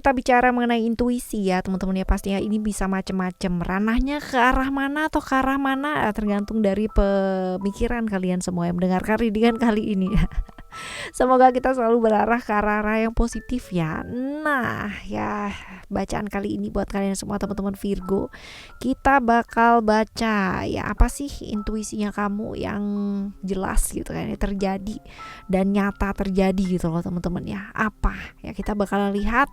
kita bicara mengenai intuisi ya teman-teman ya, pastinya ini bisa macam-macam. Ranahnya ke arah mana atau ke arah mana tergantung dari pemikiran kalian semua yang mendengarkan readingan kali ini. Semoga kita selalu berarah ke arah yang positif ya. Nah ya, bacaan kali ini buat kalian semua teman-teman Virgo, kita bakal baca ya apa sih intuisinya kamu yang jelas gitu kan ya, terjadi dan nyata terjadi gitu loh teman-teman ya. Apa ya, kita bakal lihat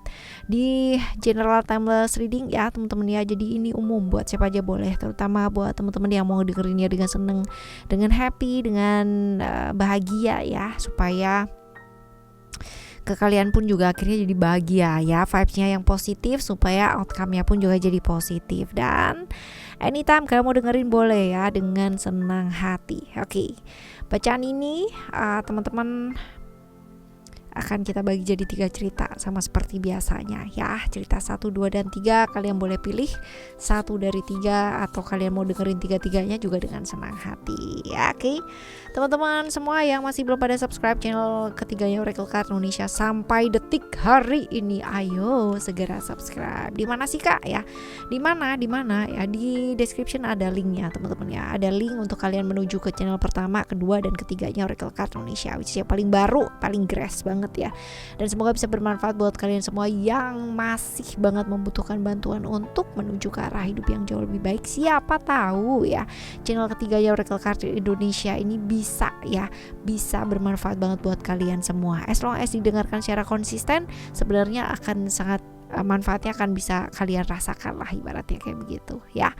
di general timeless reading ya teman-teman ya. Jadi ini umum buat siapa aja boleh, terutama buat teman-teman yang mau dengerinnya dengan seneng, dengan happy, dengan bahagia ya, supaya ke kalian pun juga akhirnya jadi bahagia ya, vibes-nya yang positif supaya outcome-nya pun juga jadi positif. Dan anytime kalian mau dengerin boleh ya dengan senang hati. Oke. Bacaan ini teman-teman akan kita bagi jadi 3 cerita sama seperti biasanya ya. Cerita 1, 2, dan 3 kalian boleh pilih 1 dari 3 atau kalian mau dengerin 3-3-nya juga dengan senang hati ya. Oke. Teman-teman semua yang masih belum pada subscribe channel ketiganya Oracle Card Indonesia sampai detik hari ini, ayo segera subscribe. Di mana sih Kak ya? Di mana ya? Di description ada linknya teman-teman ya. Ada link untuk kalian menuju ke channel pertama, kedua, dan ketiganya Oracle Card Indonesia, which is yang paling baru, paling grass banget ya. Dan semoga bisa bermanfaat buat kalian semua yang masih banget membutuhkan bantuan untuk menuju ke arah hidup yang jauh lebih baik. Siapa tahu ya channel ketiganya Oracle Card Indonesia ini bisa bermanfaat banget buat kalian semua. As long as didengarkan secara konsisten, sebenarnya akan sangat manfaatnya akan bisa kalian rasakan lah, ibaratnya kayak begitu ya.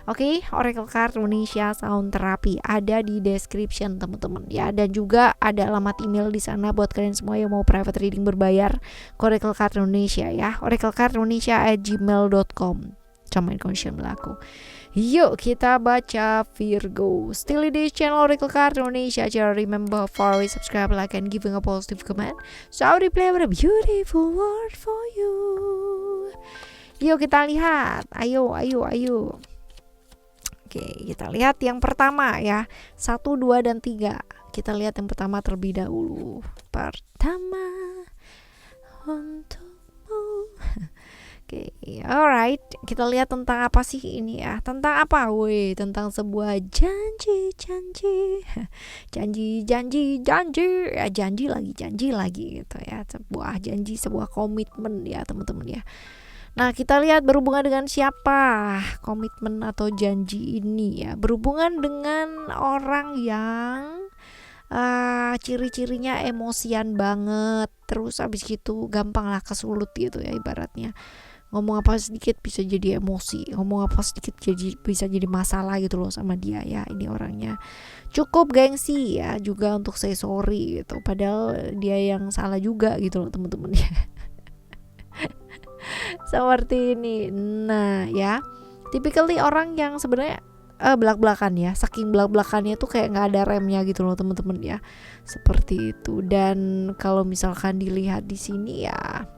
Oke, Oracle Card Indonesia Sound Therapy ada di description teman-teman ya, dan juga ada alamat email di sana buat kalian semua yang mau private reading berbayar ke Oracle Card Indonesia ya. oraclecardindonesia@gmail.com. Sama connection berlaku. Yuk kita baca Virgo. Still di channel Oracle Card Indonesia. Jangan remember follow, subscribe, like, and giving a positive comment. So I will play with a beautiful word for you. Yuk kita lihat. Ayo. Oke, kita lihat yang pertama ya. 1, 2, dan 3. Kita lihat yang pertama terlebih dahulu. Pertama untukmu. Oke, alright. Kita lihat tentang apa sih ini ya? Tentang apa? Tentang sebuah janji. Ya, janji lagi gitu ya. Sebuah janji, sebuah komitmen ya, teman-teman ya. Nah, kita lihat berhubungan dengan siapa komitmen atau janji ini ya. Berhubungan dengan orang yang ciri-cirinya emosian banget. Terus abis gitu gampang lah kesulut gitu ya, ibaratnya. Ngomong apa sedikit bisa jadi emosi, ngomong apa sedikit bisa jadi masalah gitu loh sama dia ya. Ini orangnya cukup gengsi ya, juga untuk say sorry gitu, padahal dia yang salah juga gitu loh teman-teman ya. Seperti ini. Nah ya, typically orang yang sebenarnya belak-belakan ya, saking belak-belakannya tuh kayak nggak ada remnya gitu loh teman-teman ya, seperti itu. Dan kalau misalkan dilihat di sini ya,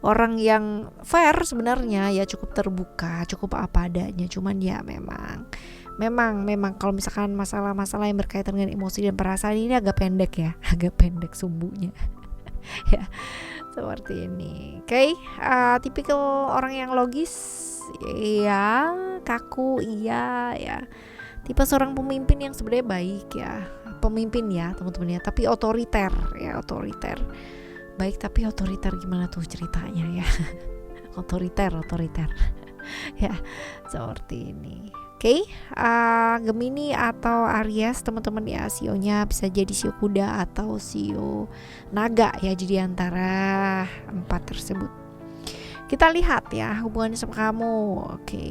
orang yang fair sebenarnya ya, cukup terbuka, cukup apa adanya. Cuman ya memang kalau misalkan masalah-masalah yang berkaitan dengan emosi dan perasaan ini agak pendek ya, agak pendek sumbunya. Ya, seperti ini. Oke, tipikal orang yang logis, ya, kaku, iya ya. Tipe seorang pemimpin yang sebenarnya baik ya, pemimpin ya teman-teman ya, tapi otoriter ya, otoriter. Baik tapi otoriter gimana tuh ceritanya ya? otoriter ya, seperti ini. Oke, Gemini atau Aries teman-teman ya, sionya bisa jadi sio kuda atau sio naga ya, jadi antara 4 tersebut. Kita lihat ya hubungannya sama kamu. Oke.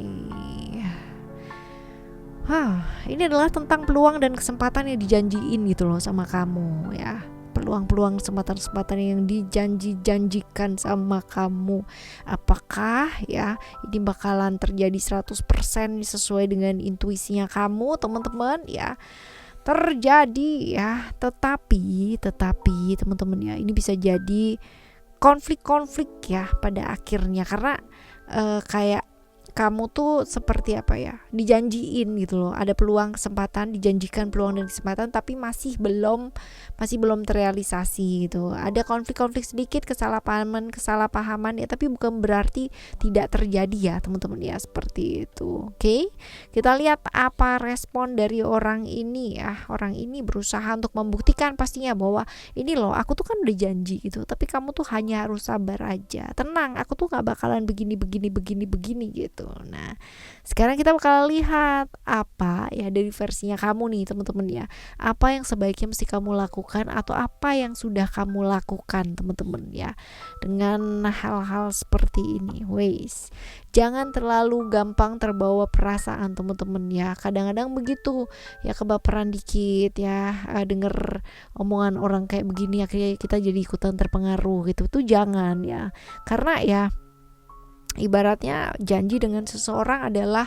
Ini adalah tentang peluang dan kesempatan yang dijanjiin gitu loh sama kamu ya. Peluang-peluang, kesempatan-kesempatan yang dijanjikan sama kamu. Apakah ya ini bakalan terjadi 100% sesuai dengan intuisinya kamu teman-teman ya? Terjadi ya, tetapi teman-teman ya, ini bisa jadi konflik-konflik ya pada akhirnya, karena kayak kamu tuh seperti apa ya, dijanjiin gitu loh, ada peluang kesempatan, dijanjikan peluang dan kesempatan, tapi masih belum terrealisasi gitu. Ada konflik-konflik sedikit, kesalahpahaman ya, tapi bukan berarti tidak terjadi ya teman-teman ya, seperti itu. Oke, kita lihat apa respon dari orang ini ya. Orang ini berusaha untuk membuktikan pastinya bahwa ini loh, aku tuh kan udah janji gitu, tapi kamu tuh hanya harus sabar aja, tenang, aku tuh gak bakalan begini gitu. Nah, sekarang kita bakal lihat apa ya dari versinya kamu nih teman-teman ya. Apa yang sebaiknya mesti kamu lakukan atau apa yang sudah kamu lakukan teman-teman ya dengan hal-hal seperti ini. Wes, jangan terlalu gampang terbawa perasaan teman-teman ya. Kadang-kadang begitu ya, kebaperan dikit ya, denger omongan orang kayak begini akhirnya kita jadi ikutan terpengaruh gitu. Tuh jangan ya. Karena ya ibaratnya janji dengan seseorang adalah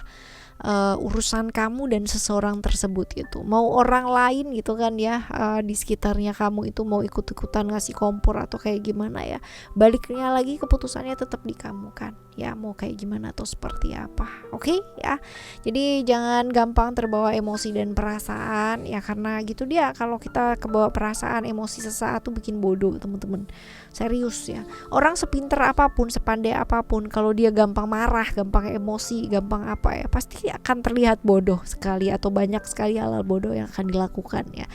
urusan kamu dan seseorang tersebut gitu. Mau orang lain gitu kan ya, di sekitarnya kamu itu mau ikut-ikutan ngasih kompor atau kayak gimana ya, baliknya lagi keputusannya tetap di kamu kan ya, mau kayak gimana atau seperti apa. Oke ya, jadi jangan gampang terbawa emosi dan perasaan ya, karena gitu dia, kalau kita kebawa perasaan emosi sesaat tuh bikin bodoh teman-teman, serius ya. Orang sepinter apapun, sepandai apapun, kalau dia gampang marah, gampang emosi, gampang apa ya, pasti akan terlihat bodoh sekali atau banyak sekali hal bodoh yang akan dilakukan ya.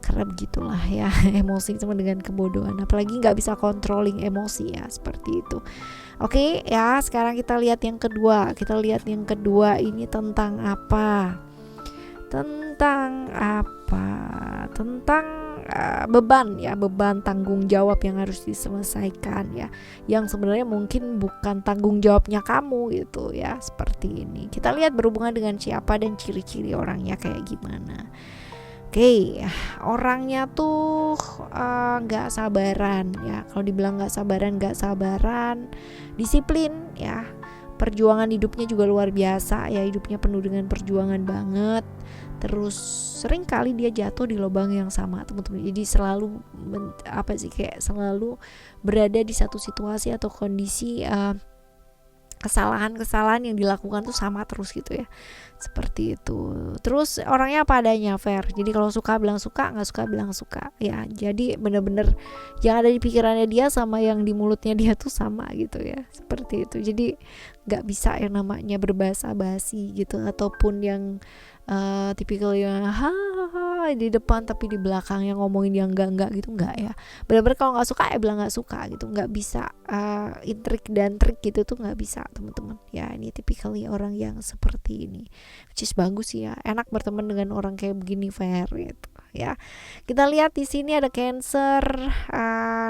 Karena begitulah ya, emosi sama dengan kebodohan, apalagi nggak bisa controlling emosi ya, seperti itu. Oke ya, sekarang kita lihat yang kedua. Ini tentang apa? Tentang beban ya, beban tanggung jawab yang harus diselesaikan ya, yang sebenarnya mungkin bukan tanggung jawabnya kamu gitu ya, seperti ini. Kita lihat berhubungan dengan siapa dan ciri-ciri orangnya kayak gimana. Oke, orangnya tuh nggak sabaran ya. Kalau dibilang nggak sabaran, disiplin ya. Perjuangan hidupnya juga luar biasa ya, hidupnya penuh dengan perjuangan banget. Terus sering kali dia jatuh di lubang yang sama teman-teman. Jadi selalu kayak selalu berada di satu situasi atau kondisi kesalahan yang dilakukan tuh sama terus gitu ya, seperti itu. Terus orangnya apa adanya, fair. Jadi kalau suka bilang suka, nggak suka bilang suka ya. Jadi bener-bener yang ada di pikirannya dia sama yang di mulutnya dia tuh sama gitu ya, seperti itu. Jadi nggak bisa yang namanya berbahasa basi gitu, ataupun yang tipikal yang di depan tapi di belakang yang ngomongin yang enggak gitu, enggak ya. Benar-benar kalau nggak suka ya bilang nggak suka gitu, nggak bisa intrik dan trik gitu tuh nggak bisa teman-teman ya. Ini typically orang yang seperti ini, which is bagus sih ya, enak berteman dengan orang kayak begini, fair gitu ya. Kita lihat di sini ada Cancer,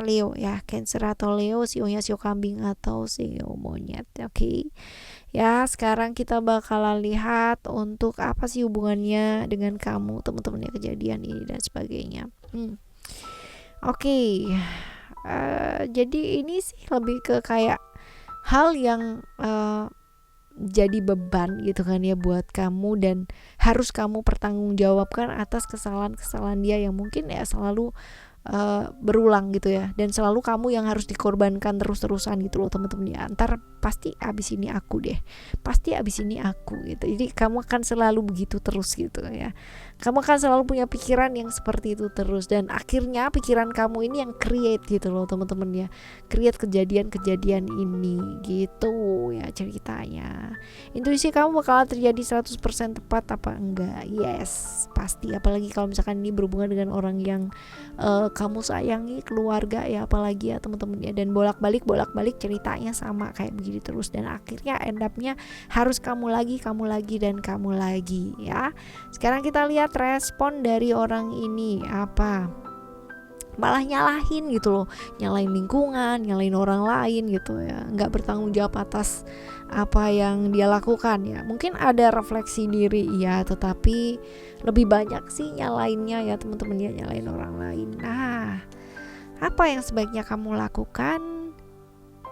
Leo ya, Cancer atau Leo, sionya sio kambing atau sio monyet. Oke. Ya, sekarang kita bakalan lihat untuk apa sih hubungannya dengan kamu teman-teman ya, kejadian ini dan sebagainya. Oke. Jadi ini sih lebih ke kayak hal yang jadi beban gitu kan ya buat kamu, dan harus kamu pertanggungjawabkan atas kesalahan-kesalahan dia yang mungkin ya selalu berulang gitu ya, dan selalu kamu yang harus dikorbankan terus-terusan gitu loh teman-teman ya. Ntar pasti abis ini aku gitu. Jadi kamu akan selalu begitu terus gitu ya. Kamu akan selalu punya pikiran yang seperti itu terus, dan akhirnya pikiran kamu ini yang create gitu loh teman-teman ya, create kejadian-kejadian ini gitu ya ceritanya. Intuisi kamu bakal terjadi 100% tepat apa enggak? Yes, pasti. Apalagi kalau misalkan ini berhubungan dengan orang yang kamu sayangi, keluarga ya, apalagi ya teman-teman ya. Dan bolak-balik ceritanya sama kayak begini terus, dan akhirnya end up-nya harus kamu lagi ya. Sekarang kita lihat respon dari orang ini apa. Malah nyalahin gitu loh, nyalain lingkungan, nyalain orang lain gitu ya, nggak bertanggung jawab atas apa yang dia lakukan ya. Mungkin ada refleksi diri ya, tetapi lebih banyak sih nyalainnya ya teman-teman ya, nyalain orang lain. Nah, apa yang sebaiknya kamu lakukan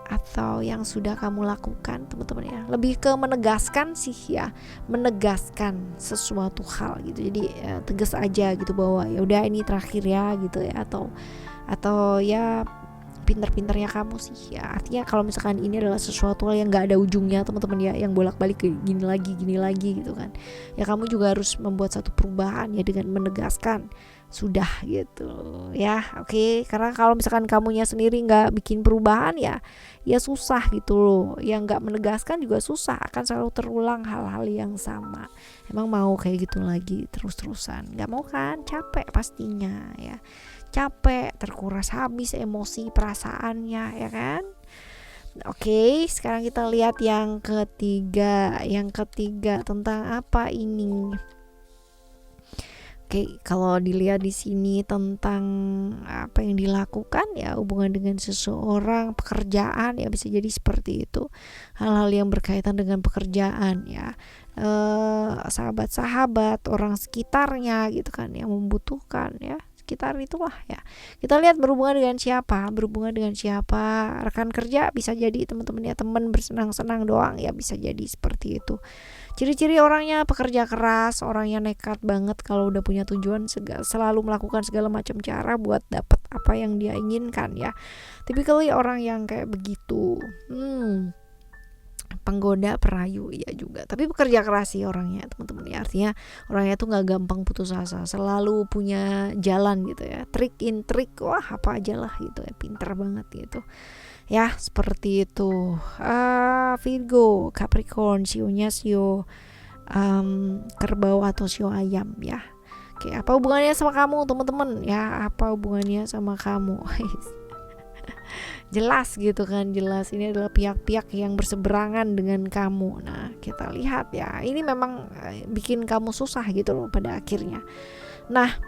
atau yang sudah kamu lakukan teman-teman ya, lebih ke menegaskan sih ya, menegaskan sesuatu hal gitu. Jadi tegas aja gitu bahwa ya udah ini terakhir ya gitu ya, atau ya pinter-pinternya kamu sih ya. Artinya kalau misalkan ini adalah sesuatu yang nggak ada ujungnya teman-teman ya, yang bolak-balik gini lagi gitu kan, ya kamu juga harus membuat satu perubahan ya dengan menegaskan sudah gitu ya. Oke, karena kalau misalkan kamunya sendiri nggak bikin perubahan ya susah gitu loh. Yang nggak menegaskan juga susah, akan selalu terulang hal-hal yang sama. Emang mau kayak gitu lagi terus-terusan? Nggak mau kan? Capek pastinya ya, capek, terkuras habis emosi perasaannya ya kan. Oke, sekarang kita lihat yang ketiga. Yang ketiga tentang apa ini? Oke, kalau dilihat di sini tentang apa yang dilakukan ya, hubungan dengan seseorang, pekerjaan ya, bisa jadi seperti itu. Hal-hal yang berkaitan dengan pekerjaan ya, sahabat-sahabat, orang sekitarnya gitu kan yang membutuhkan ya, sekitar itulah ya. Kita lihat berhubungan dengan siapa, rekan kerja bisa jadi teman-teman ya, teman bersenang-senang doang ya, bisa jadi seperti itu. Ciri-ciri orangnya pekerja keras, orangnya nekat banget kalau udah punya tujuan, selalu melakukan segala macam cara buat dapat apa yang dia inginkan ya. Typically orang yang kayak begitu. Penggoda, perayu ya juga, tapi pekerja keras sih orangnya teman-teman ya. Artinya orangnya tuh nggak gampang putus asa, selalu punya jalan gitu ya, trik wah apa aja lah gitu ya, pinter banget gitu ya, seperti itu. Virgo, Capricorn, sionya sio kerbau atau sio ayam ya. Oke, apa hubungannya sama kamu teman-teman ya, apa hubungannya sama kamu? Jelas gitu kan, jelas ini adalah pihak-pihak yang berseberangan dengan kamu. Nah, kita lihat ya, ini memang bikin kamu susah gitu loh pada akhirnya. Nah,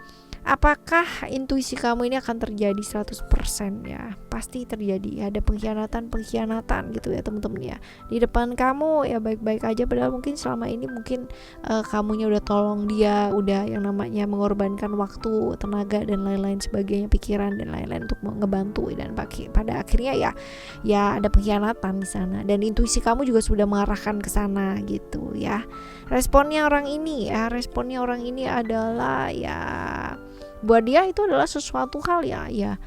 apakah intuisi kamu ini akan terjadi 100% ya? Pasti terjadi. Ada pengkhianatan gitu ya teman-teman ya. Di depan kamu ya baik-baik aja, padahal mungkin selama ini kamunya udah tolong dia, udah yang namanya mengorbankan waktu, tenaga dan lain-lain sebagainya, pikiran dan lain-lain untuk ngebantu, dan pada akhirnya ya ada pengkhianatan di sana, dan intuisi kamu juga sudah mengarahkan ke sana gitu ya. Responnya orang ini adalah ya, buat dia itu adalah sesuatu hal ya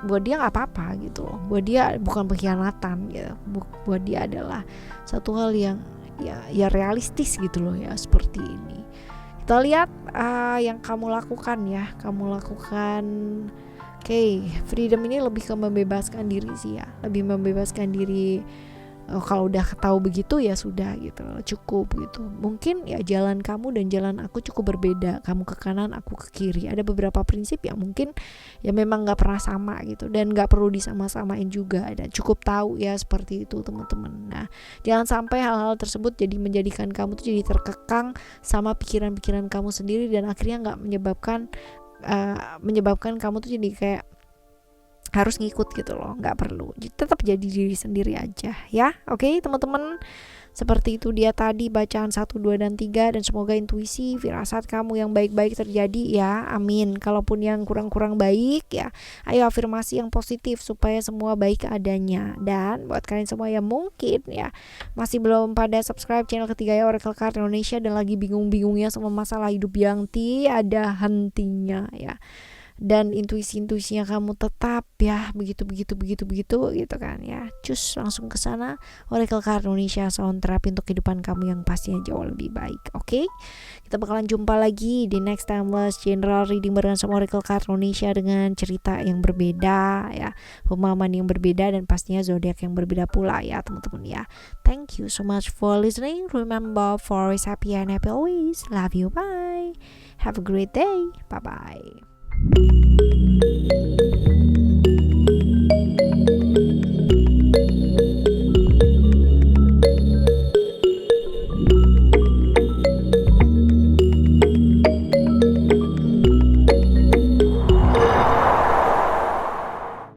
buat dia nggak apa-apa gitu loh. Buat dia bukan pengkhianatan gitu. Buat dia adalah satu hal yang ya realistis gitu loh ya, seperti ini. Kita lihat yang kamu lakukan ya. Freedom ini lebih ke membebaskan diri sih ya, lebih membebaskan diri. Kalau udah tahu begitu ya sudah gitu, cukup gitu. Mungkin ya jalan kamu dan jalan aku cukup berbeda, kamu ke kanan aku ke kiri. Ada beberapa prinsip yang mungkin ya memang nggak pernah sama gitu, dan nggak perlu disama-samain juga, dan cukup tahu ya seperti itu teman-teman. Nah, jangan sampai hal-hal tersebut jadi menjadikan kamu tuh jadi terkekang sama pikiran-pikiran kamu sendiri, dan akhirnya nggak menyebabkan kamu tuh jadi kayak harus ngikut gitu loh. Nggak perlu, tetap jadi diri sendiri aja ya. Oke teman-teman, seperti itu dia tadi bacaan 1, 2, dan 3, dan semoga intuisi firasat kamu yang baik-baik terjadi ya, amin. Kalaupun yang kurang-kurang baik ya, ayo afirmasi yang positif supaya semua baik adanya. Dan buat kalian semua yang mungkin ya masih belum pada subscribe channel ketiga ya, Oracle Card Indonesia, dan lagi bingung-bingungnya sama masalah hidup yang ada hentinya ya, dan intuisinya kamu tetap ya begitu gitu kan ya, cus langsung ke sana. Oracle Card Indonesia Sound Therapy untuk kehidupan kamu yang pastinya jauh lebih baik. Oke, kita bakalan jumpa lagi di next timeless general reading barengan sama Oracle Card Indonesia dengan cerita yang berbeda ya, pemahaman yang berbeda, dan pastinya zodiak yang berbeda pula ya teman-teman ya. Thank you so much for listening. Remember, for always happy and happy always. Love you, bye. Have a great day. Bye bye.